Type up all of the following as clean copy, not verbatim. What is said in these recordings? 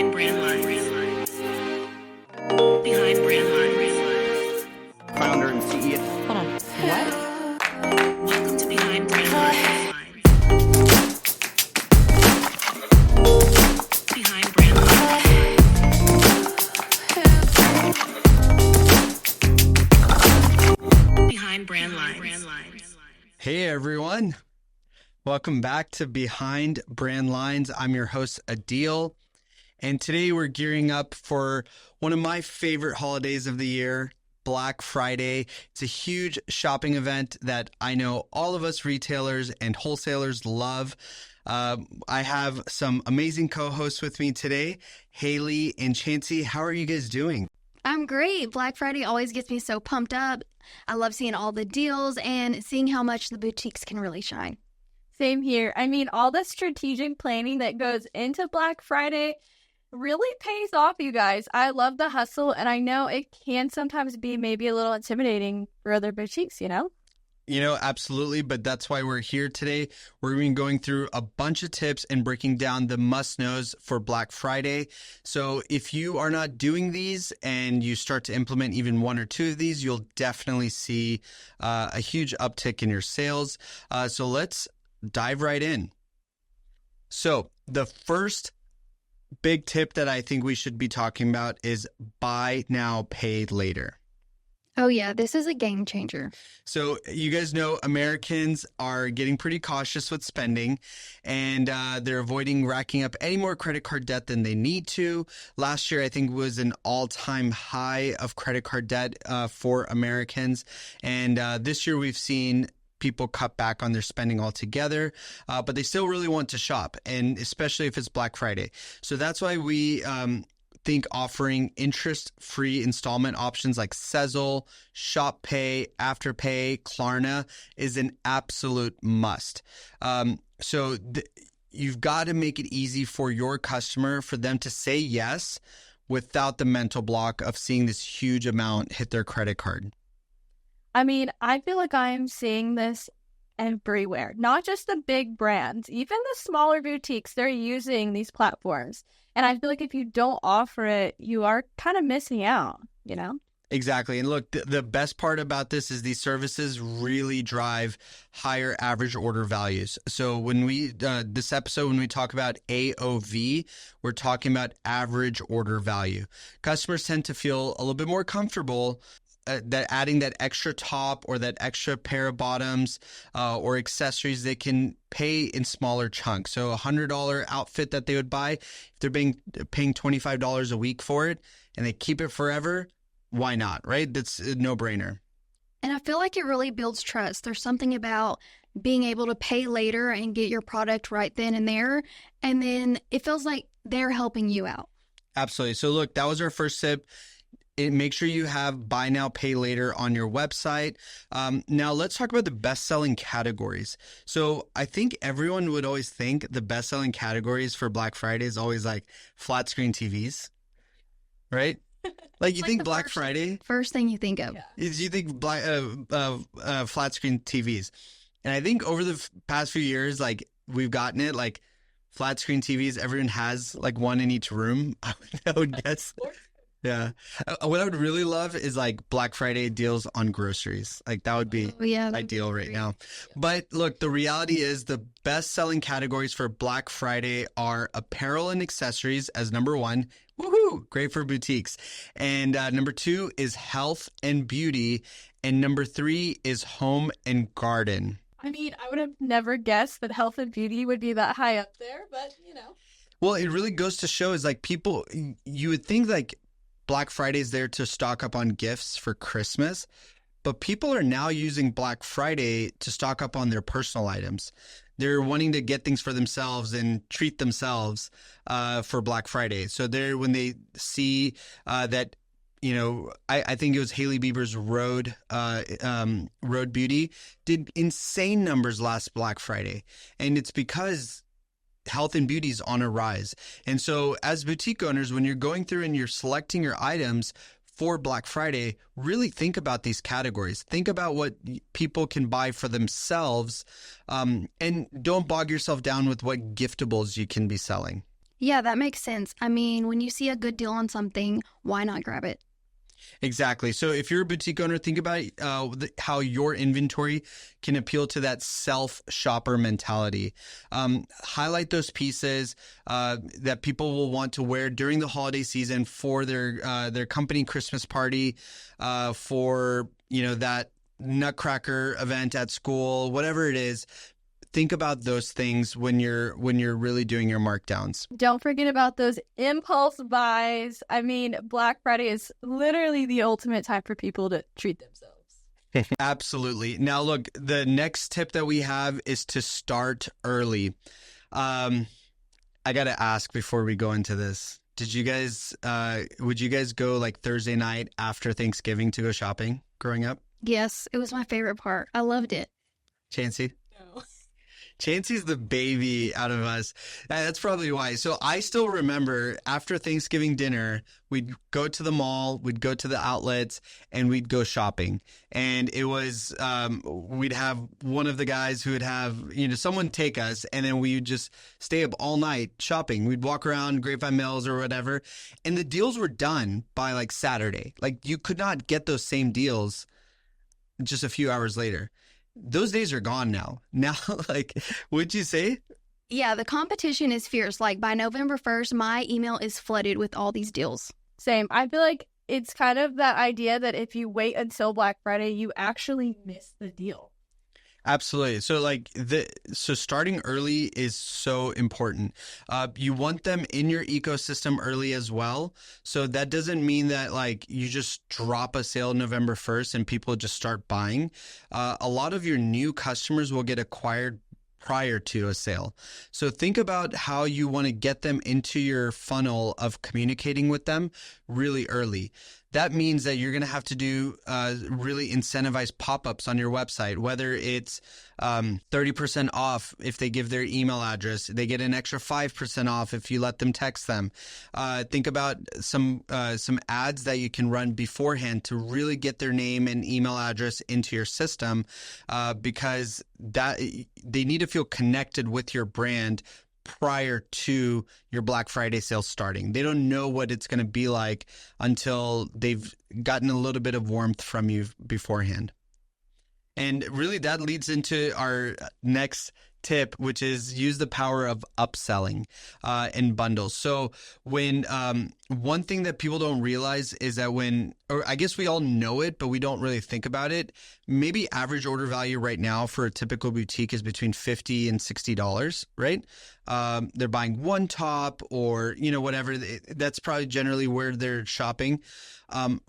Behind brand lines. Behind brand lines. Founder and CEO. Hold on. What? Welcome to Behind brand lines. Behind brand lines. Behind brand lines. Hey everyone, welcome back to Behind Brand Lines. I'm your host Adeel, and today we're gearing up for one of my favorite holidays of the year, Black Friday. It's a huge shopping event that I know all of us retailers and wholesalers love. I have some amazing co-hosts with me today, Haley and Chansey. How are you guys doing? I'm great. Black Friday always gets me so pumped up. I love seeing all the deals and seeing how much the boutiques can really shine. Same here. I mean, all the strategic planning that goes into Black Friday really pays off, you guys. I love the hustle, and I know it can sometimes be maybe a little intimidating for other boutiques, you know? You know, absolutely. But that's why we're here today. We're going to be going through a bunch of tips and breaking down the must-knows for Black Friday. So if you are not doing these and you start to implement even one or two of these, you'll definitely see a huge uptick in your sales. So let's dive right in. So the first big tip that I think we should be talking about is buy now, pay later. Oh yeah, this is a game changer. So you guys know Americans are getting pretty cautious with spending, and they're avoiding racking up any more credit card debt than they need to. Last year, I think, was an all-time high of credit card debt for Americans. And this year we've seen people cut back on their spending altogether, but they still really want to shop, and especially if it's Black Friday. So that's why we think offering interest-free installment options like Sezzle, Shop Pay, Afterpay, Klarna is an absolute must. You've got to make it easy for your customer, for them to say yes without the mental block of seeing this huge amount hit their credit card. I mean, I feel like I'm seeing this everywhere, not just the big brands, even the smaller boutiques, they're using these platforms. And I feel like if you don't offer it, you are kind of missing out, you know? Exactly. And look, the best part about this is these services really drive higher average order values. So when we, this episode, when we talk about AOV, we're talking about average order value. Customers tend to feel a little bit more comfortable that adding that extra top or that extra pair of bottoms or accessories, they can pay in smaller chunks. So a $100 outfit that they would buy, if they're paying $25 a week for it and they keep it forever, why not, right? That's a no-brainer. And I feel like it really builds trust. There's something about being able to pay later and get your product right then and there. And then it feels like they're helping you out. Absolutely. So look, that was our first tip. Make sure you have buy now, pay later on your website. Now let's talk about the best-selling categories. So I think everyone would always think the best-selling categories for Black Friday is always like flat screen TVs, right? Like you think Black Friday? First thing you think of. Is you think flat screen TVs. And I think over the past few years, like we've gotten it, like flat screen TVs, everyone has like one in each room, I would guess. Yeah. What I would really love is like Black Friday deals on groceries. Like that would be ideal right now. But look, the reality is the best selling categories for Black Friday are apparel and accessories as number one. Woohoo! Great for boutiques. And number two is health and beauty. And number three is home and garden. I mean, I would have never guessed that health and beauty would be that high up there, but you know. Well, it really goes to show is like people, you would think like Black Friday is there to stock up on gifts for Christmas, but people are now using Black Friday to stock up on their personal items. They're wanting to get things for themselves and treat themselves for Black Friday. So when they see that, you know, I think it was Hailey Bieber's Road Beauty did insane numbers last Black Friday. And it's because health and beauty is on a rise. And so as boutique owners, when you're going through and you're selecting your items for Black Friday, really think about these categories. Think about what people can buy for themselves, and don't bog yourself down with what giftables you can be selling. Yeah, that makes sense. I mean, when you see a good deal on something, why not grab it? Exactly. So if you're a boutique owner, think about how your inventory can appeal to that self-shopper mentality. Highlight those pieces that people will want to wear during the holiday season for their company Christmas party, for that Nutcracker event at school, whatever it is. Think about those things when you're really doing your markdowns. Don't forget about those impulse buys. I mean, Black Friday is literally the ultimate time for people to treat themselves. Absolutely. Now, look, the next tip that we have is to start early. I got to ask before we go into this. Would you guys go like Thursday night after Thanksgiving to go shopping growing up? Yes, it was my favorite part. I loved it. Chansey? No. Chansey's the baby out of us. That's probably why. So I still remember after Thanksgiving dinner, we'd go to the mall, we'd go to the outlets, and we'd go shopping. And it was, we'd have one of the guys who would have, someone take us, and then we would just stay up all night shopping. We'd walk around Grapevine Mills or whatever, and the deals were done by like Saturday. Like you could not get those same deals just a few hours later. Those days are gone now. Now, like, what'd you say? Yeah, the competition is fierce. Like by November 1st, my email is flooded with all these deals. Same. I feel like it's kind of that idea that if you wait until Black Friday, you actually miss the deal. Absolutely. So starting early is so important. You want them in your ecosystem early as well. So that doesn't mean that like you just drop a sale November 1st and people just start buying. A lot of your new customers will get acquired prior to a sale. So think about how you want to get them into your funnel of communicating with them really early. That means that you're going to have to do really incentivized pop-ups on your website, whether it's 30% off if they give their email address. They get an extra 5% off if you let them text them. Think about some ads that you can run beforehand to really get their name and email address into your system because that they need to feel connected with your brand prior to your Black Friday sales starting. They don't know what it's going to be like until they've gotten a little bit of warmth from you beforehand. And really that leads into our next tip, which is use the power of upselling and bundles. So when one thing that people don't realize is that or I guess we all know it, but we don't really think about it. Maybe average order value right now for a typical boutique is between $50 and $60, right? They're buying one top or, whatever. That's probably generally where they're shopping.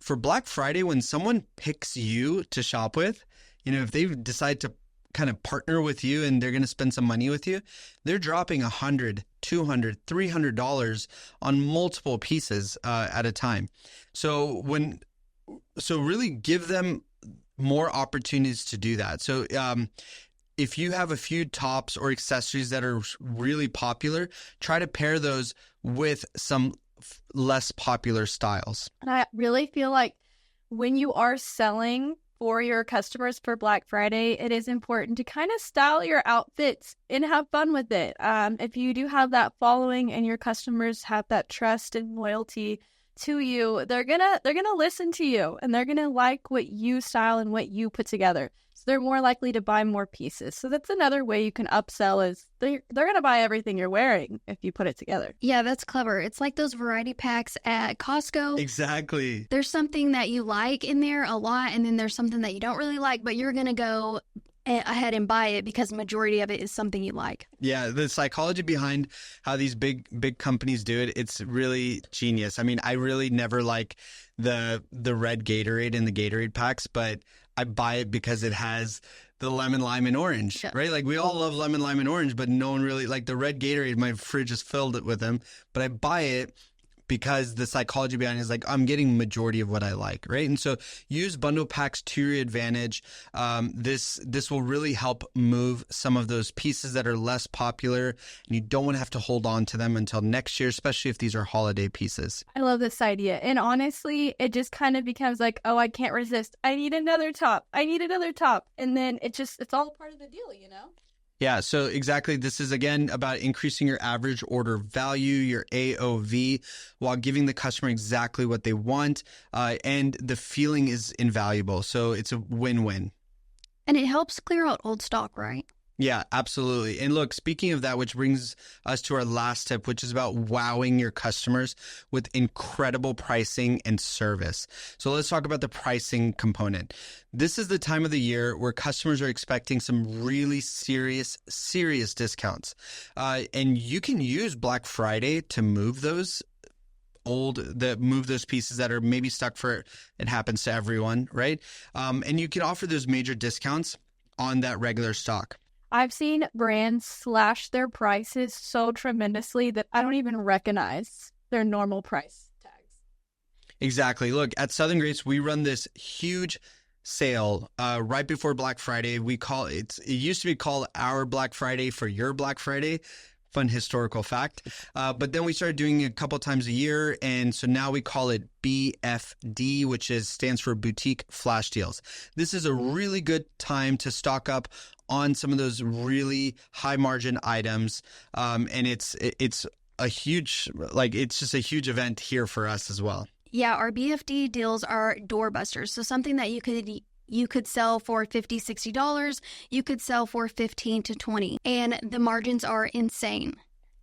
For Black Friday, when someone picks you to shop with, if they decide to kind of partner with you and they're going to spend some money with you, they're dropping $100, $200, $300 on multiple pieces at a time. So really give them more opportunities to do that. So if you have a few tops or accessories that are really popular, try to pair those with some less popular styles. And I really feel like when you are selling for your customers for Black Friday, it is important to kind of style your outfits and have fun with it. If you do have that following and your customers have that trust and loyalty to you, they're gonna listen to you and they're gonna like what you style and what you put together. So they're more likely to buy more pieces. So that's another way you can upsell is they're gonna buy everything you're wearing if you put it together. Yeah, that's clever. It's like those variety packs at Costco. Exactly. There's something that you like in there a lot, and then there's something that you don't really like, but you're gonna go ahead and buy it because the majority of it is something you like. Yeah, the psychology behind how these big companies do it, it's really genius. I mean, I really never like the red Gatorade in the Gatorade packs, but I buy it because it has the lemon, lime, and orange, right? Like we all love lemon, lime, and orange, but no one really like the red Gatorade. My fridge is filled with them, but I buy it because the psychology behind it is like I'm getting majority of what I like, right? And so use bundle packs to your advantage. This will really help move some of those pieces that are less popular, and you don't want to have to hold on to them until next year, especially if these are holiday pieces. I love this idea. And honestly, it just kind of becomes like, oh, I can't resist. I need another top. I need another top. And then it's all part of the deal, Yeah, so exactly. This is again about increasing your average order value, your AOV, while giving the customer exactly what they want. And the feeling is invaluable. So it's a win-win. And it helps clear out old stock, right? Yeah, absolutely. And look, speaking of that, which brings us to our last tip, which is about wowing your customers with incredible pricing and service. So let's talk about the pricing component. This is the time of the year where customers are expecting some really serious discounts. And you can use Black Friday to move those pieces that are maybe stuck for, it happens to everyone, right? And you can offer those major discounts on that regular stock. I've seen brands slash their prices so tremendously that I don't even recognize their normal price tags. Exactly. Look, at Southern Grace, we run this huge sale right before Black Friday. It used to be called our Black Friday for your Black Friday. Fun historical fact. But then we started doing it a couple times a year. And so now we call it BFD, which stands for Boutique Flash Deals. This is a really good time to stock up on some of those really high margin items. And it's a huge, it's just a huge event here for us as well. Yeah, our BFD deals are doorbusters. So something that you could sell for $50, $60, you could sell for $15 to $20, and the margins are insane.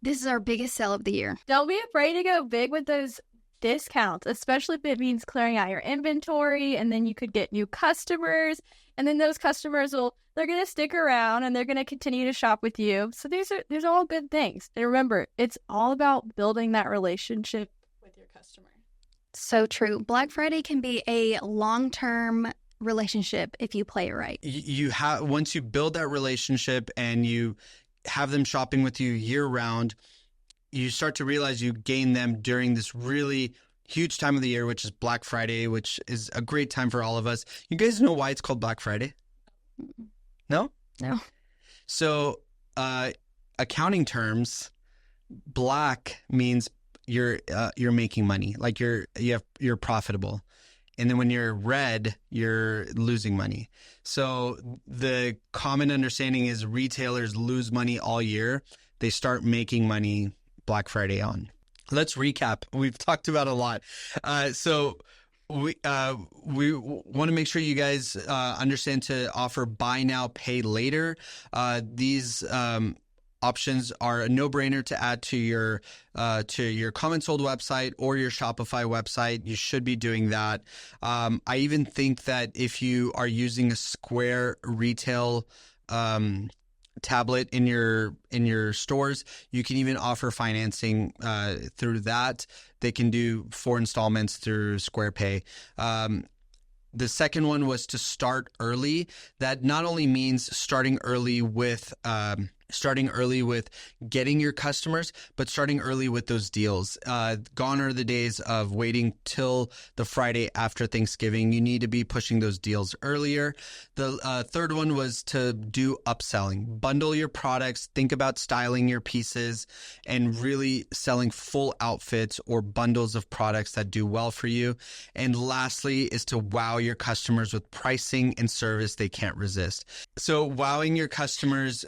This is our biggest sale of the year. Don't be afraid to go big with those discounts, especially if it means clearing out your inventory, and then you could get new customers, and then those customers they're going to stick around and they're going to continue to shop with you. So these are all good things. And remember, it's all about building that relationship with your customer. So true. Black Friday can be a long-term relationship if you play it right. Once you build that relationship and you have them shopping with you year round, you start to realize you gain them during this really huge time of the year, which is Black Friday, which is a great time for all of us. You guys know why it's called Black Friday? No? No. So, accounting terms, black means you're making money, like you're profitable. And then when you're red, you're losing money. So the common understanding is retailers lose money all year. They start making money Black Friday on. Let's recap. We've talked about a lot. So we want to make sure you guys understand to offer buy now, pay later. These options are a no-brainer to add to your Common Sold website or your Shopify website. You should be doing that. I even think that if you are using a Square retail tablet in your stores, you can even offer financing through that. They can do 4 installments through Square Pay. The second one was to start early. That not only means starting early with getting your customers, but starting early with those deals. Gone are the days of waiting till the Friday after Thanksgiving. You need to be pushing those deals earlier. The third one was to do upselling. Bundle your products, think about styling your pieces, and really selling full outfits or bundles of products that do well for you. And lastly is to wow your customers with pricing and service they can't resist. So wowing your customers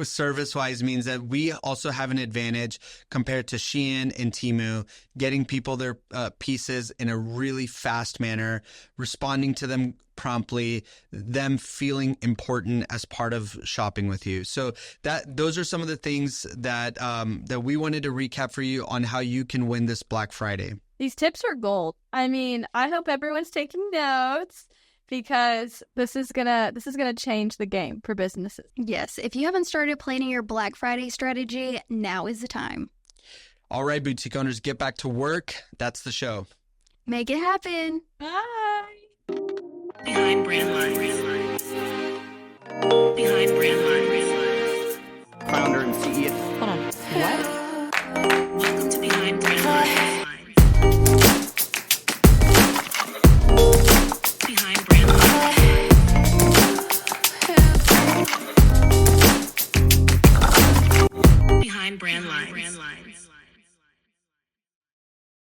service-wise means that we also have an advantage compared to Shein and Temu, getting people their pieces in a really fast manner, responding to them promptly, them feeling important as part of shopping with you. So those are some of the things that we wanted to recap for you on how you can win this Black Friday. These tips are gold. I mean, I hope everyone's taking notes, because this is gonna change the game for businesses. Yes, if you haven't started planning your Black Friday strategy, now is the time. All right, boutique owners, get back to work. That's the show. Make it happen. Bye. Behind brand lines. Behind brand lines. Founder and CEO. Hold on. What? Welcome to Behind Brand Lines. Behind brand lines. Behind brand lines.